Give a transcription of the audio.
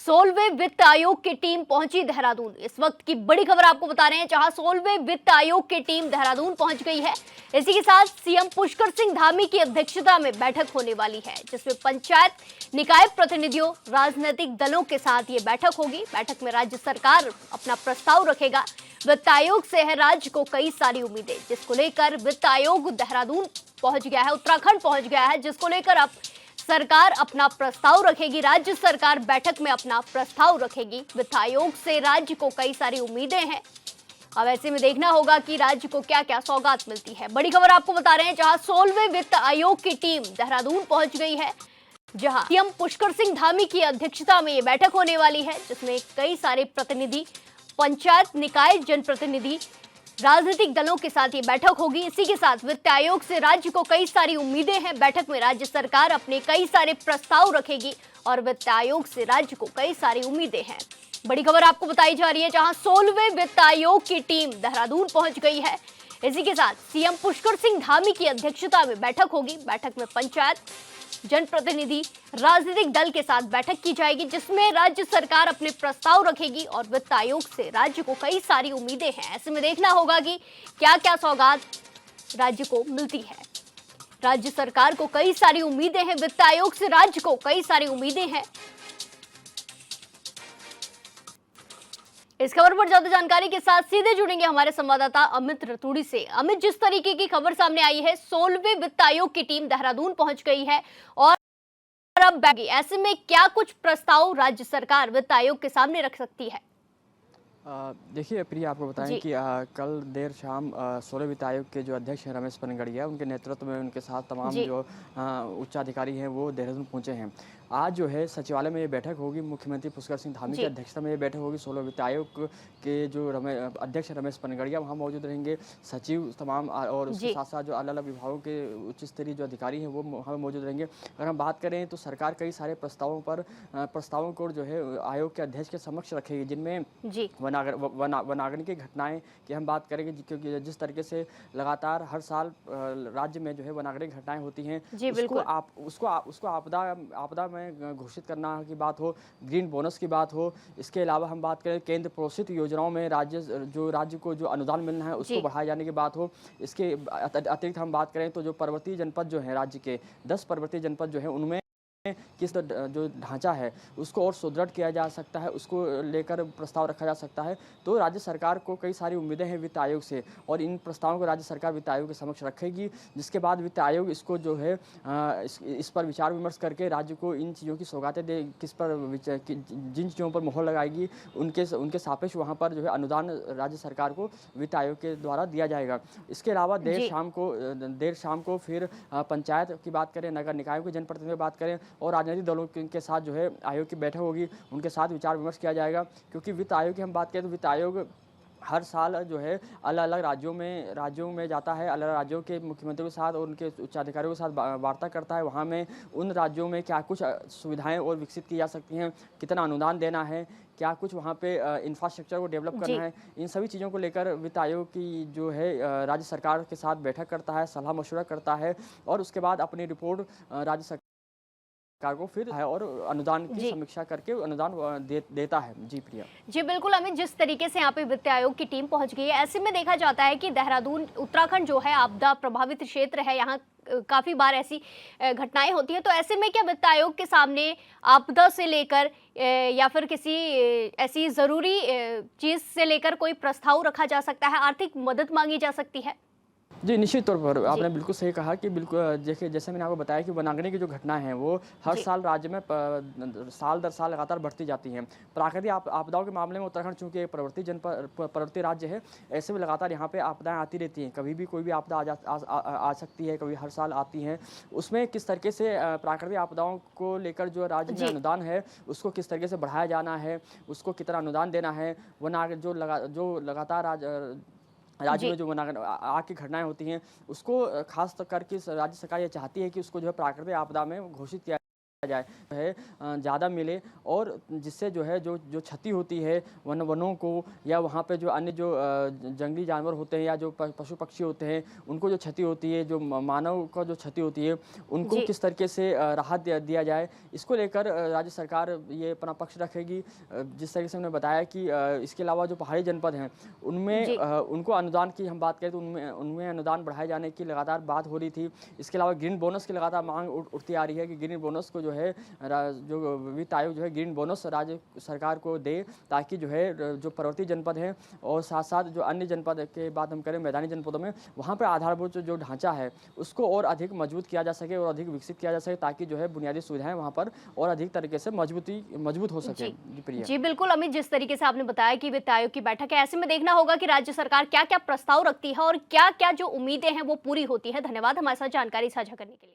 16वें वित्त आयोग की टीम पहुंची देहरादून। इस वक्त की बड़ी खबर आपको बता रहे हैं, जहां 16वें वित्त आयोग की टीम देहरादून पहुंच गई है। इसी के साथ सीएम पुष्कर सिंह धामी की अध्यक्षता में बैठक होने वाली है, जिसमें पंचायत निकाय प्रतिनिधियों, राजनीतिक दलों के साथ ये बैठक होगी। बैठक में राज्य सरकार अपना प्रस्ताव रखेगा। वित्त आयोग से है राज्य को कई सारी उम्मीदें, जिसको लेकर वित्त आयोग देहरादून पहुंच गया है, उत्तराखंड पहुंच गया है, जिसको लेकर अब सरकार अपना प्रस्ताव रखेगी। राज्य सरकार बैठक में अपना प्रस्ताव रखेगी। वित्त आयोग से राज्य को कई सारी उम्मीदें हैं। अब ऐसे में देखना होगा कि राज्य को क्या क्या सौगात मिलती है। बड़ी खबर आपको बता रहे हैं, जहां 16वें वित्त आयोग की टीम देहरादून पहुंच गई है, जहां सीएम पुष्कर सिंह धामी की अध्यक्षता में ये बैठक होने वाली है, जिसमें कई सारे प्रतिनिधि, पंचायत निकाय जनप्रतिनिधि, राजनीतिक दलों के साथ ये बैठक होगी। इसी के साथ वित्त आयोग से राज्य को कई सारी उम्मीदें हैं। बैठक में राज्य सरकार अपने कई सारे प्रस्ताव रखेगी और वित्त आयोग से राज्य को कई सारी उम्मीदें हैं। बड़ी खबर आपको बताई जा रही है, जहां 16वें वित्त आयोग की टीम देहरादून पहुंच गई है। इसी के साथ सीएम पुष्कर सिंह धामी की अध्यक्षता में बैठक होगी। बैठक में पंचायत, जनप्रतिनिधि, राजनीतिक दल के साथ बैठक की जाएगी, जिसमें राज्य सरकार अपने प्रस्ताव रखेगी और वित्त आयोग से राज्य को कई सारी उम्मीदें हैं। ऐसे में देखना होगा कि क्या क्या सौगात राज्य को मिलती है। राज्य सरकार को कई सारी उम्मीदें हैं, वित्त आयोग से राज्य को कई सारी उम्मीदें हैं। इस खबर पर ज्यादा जानकारी के साथ सीधे जुड़ेंगे हमारे संवाददाता अमित रतूड़ी से। अमित, जिस तरीके की खबर सामने आई है, 16वें वित्त आयोग की टीम देहरादून पहुंच गई है और अब बैगी, ऐसे में क्या कुछ प्रस्ताव राज्य सरकार वित्त आयोग के सामने रख सकती है? देखिए प्रिया, आपको बताएं कि कल देर शाम 16 वित्त आयोग के जो अध्यक्ष हैं रमेश पनगड़िया, उनके नेतृत्व में उनके साथ तमाम जो उच्चाधिकारी हैं वो देहरादून पहुंचे हैं। आज जो है सचिवालय में ये बैठक होगी। मुख्यमंत्री पुष्कर सिंह धामी की अध्यक्षता में ये बैठक होगी। 16 वित्त आयोग के जो अध्यक्ष रमेश पनगड़िया वहाँ मौजूद रहेंगे। सचिव तमाम और उसके साथ साथ जो अलग अलग विभागों के उच्च स्तरीय जो अधिकारी हैं वो वहाँ मौजूद रहेंगे। अगर हम बात करें तो सरकार कई सारे प्रस्तावों को जो है आयोग के अध्यक्ष के समक्ष रखेगी, जिनमें वनाग्नि की घटनाएं की हम बात करेंगे, क्योंकि जिस तरीके से लगातार हर साल राज्य में जो है वनाग्नि की घटनाएं होती हैं, उसको आपदा में घोषित करना की बात हो, ग्रीन बोनस की बात हो। इसके अलावा हम बात करें केंद्र पोषित योजनाओं में राज्य को जो अनुदान मिलना है उसको बढ़ाए जाने की बात हो। इसके अतिरिक्त हम बात करें तो जो पर्वतीय जनपद जो है, राज्य के 10 पर्वतीय जनपद जो है, उनमें किस जो ढांचा है उसको और सुदृढ़ किया जा सकता है, उसको लेकर प्रस्ताव रखा जा सकता है। तो राज्य सरकार को कई सारी उम्मीदें हैं वित्त आयोग से, और इन प्रस्तावों को राज्य सरकार वित्त आयोग के समक्ष रखेगी, जिसके बाद वित्त आयोग इसको जो है इस पर विचार विमर्श करके राज्य को इन चीज़ों की सौगातें दे, जिन चीज़ों पर मोहर लगाएगी उनके सापेक्ष वहाँ पर जो है अनुदान राज्य सरकार को वित्त आयोग के द्वारा दिया जाएगा। इसके अलावा देर शाम को फिर पंचायत की बात करें, नगर निकायों के जनप्रतिनिधियों की बात करें और राजनीतिक दलों के साथ जो है आयोग की बैठक होगी, उनके साथ विचार विमर्श किया जाएगा। क्योंकि वित्त आयोग की हम बात करें तो वित्त आयोग हर साल जो है अलग अलग राज्यों में जाता है, अलग राज्यों के मुख्यमंत्रियों के साथ और उनके उच्चाधिकारियों के साथ वार्ता करता है। वहाँ में उन राज्यों में क्या कुछ सुविधाएं और विकसित की जा सकती हैं, कितना अनुदान देना है, क्या कुछ वहाँ पे इंफ्रास्ट्रक्चर को डेवलप करना है, इन सभी चीज़ों को लेकर वित्त आयोग की जो है राज्य सरकार के साथ बैठक करता है, सलाह मशवरा करता है और उसके बाद अपनी रिपोर्ट राज्य सरकार को फिर है और अनुदान की समीक्षा करके अनुदान देता है। जी प्रिया। जी बिल्कुल अमित, जिस तरीके से यहाँ पे वित्त आयोग की टीम पहुंच गई है, ऐसे में देखा जाता है कि देहरादून उत्तराखंड जो है आपदा प्रभावित क्षेत्र है, यहाँ काफी बार ऐसी घटनाएं होती हैं। तो ऐसे में क्या वित्त आयोग के सामने आपदा से लेकर या फिर किसी ऐसी जरूरी चीज से लेकर कोई प्रस्ताव रखा जा सकता है, आर्थिक मदद मांगी जा सकती है? जी, निश्चित तौर पर आपने बिल्कुल सही कहा कि बिल्कुल देखिए, जैसे मैंने आपको बताया कि वनाग्नि की जो घटना है वो हर साल राज्य में साल दर साल लगातार बढ़ती जाती हैं। प्राकृतिक आपदाओं के मामले में उत्तराखंड चूंकि एक पर्वतीय राज्य है, ऐसे में लगातार यहाँ पे आपदाएं आती रहती हैं। कभी भी कोई भी आपदा आ सकती है, कभी हर साल आती हैं। उसमें किस तरीके से प्राकृतिक आपदाओं को लेकर जो राज्य में अनुदान है उसको किस तरीके से बढ़ाया जाना है, उसको कितना अनुदान देना है, जो लगातार राज्य में जो आग की घटनाएं होती हैं उसको खास करके राज्य सरकार ये चाहती है कि उसको जो है प्राकृतिक आपदा में घोषित किया जाए है ज़्यादा मिले और जिससे जो है जो क्षति होती है वनों को या वहाँ पे जो अन्य जो जंगली जानवर होते हैं या जो पशु पक्षी होते हैं उनको जो क्षति होती है, जो मानव का जो क्षति होती है उनको किस तरीके से राहत दिया जाए, इसको लेकर राज्य सरकार ये अपना पक्ष रखेगी। जिस तरीके से हमने बताया कि इसके अलावा जो पहाड़ी जनपद हैं उनमें उनको अनुदान की हम बात करें तो उनमें अनुदान बढ़ाए जाने की लगातार बात हो रही थी। इसके अलावा ग्रीन बोनस की लगातार मांग उठती आ रही है कि ग्रीन बोनस को जो है जो वित्त आयोग जो है ग्रीन बोनस राज्य सरकार को दे, ताकि जो है जो पर्वतीय जनपद हैं और साथ साथ जो अन्य जनपद के बात हम करें मैदानी जनपदों में, वहाँ पर आधारभूत जो ढांचा है उसको और अधिक मजबूत किया जा सके और अधिक विकसित किया जा सके, ताकि जो है बुनियादी सुविधाएं वहाँ पर और अधिक तरीके से मजबूत हो सके। जी बिल्कुल अमित, जिस तरीके से आपने बताया कि वित्त आयोग की बैठक है, ऐसे में देखना होगा कि राज्य सरकार क्या क्या प्रस्ताव रखती है और क्या क्या जो उम्मीदें हैं वो पूरी होती है। धन्यवाद हमारे साथ जानकारी साझा करने के लिए।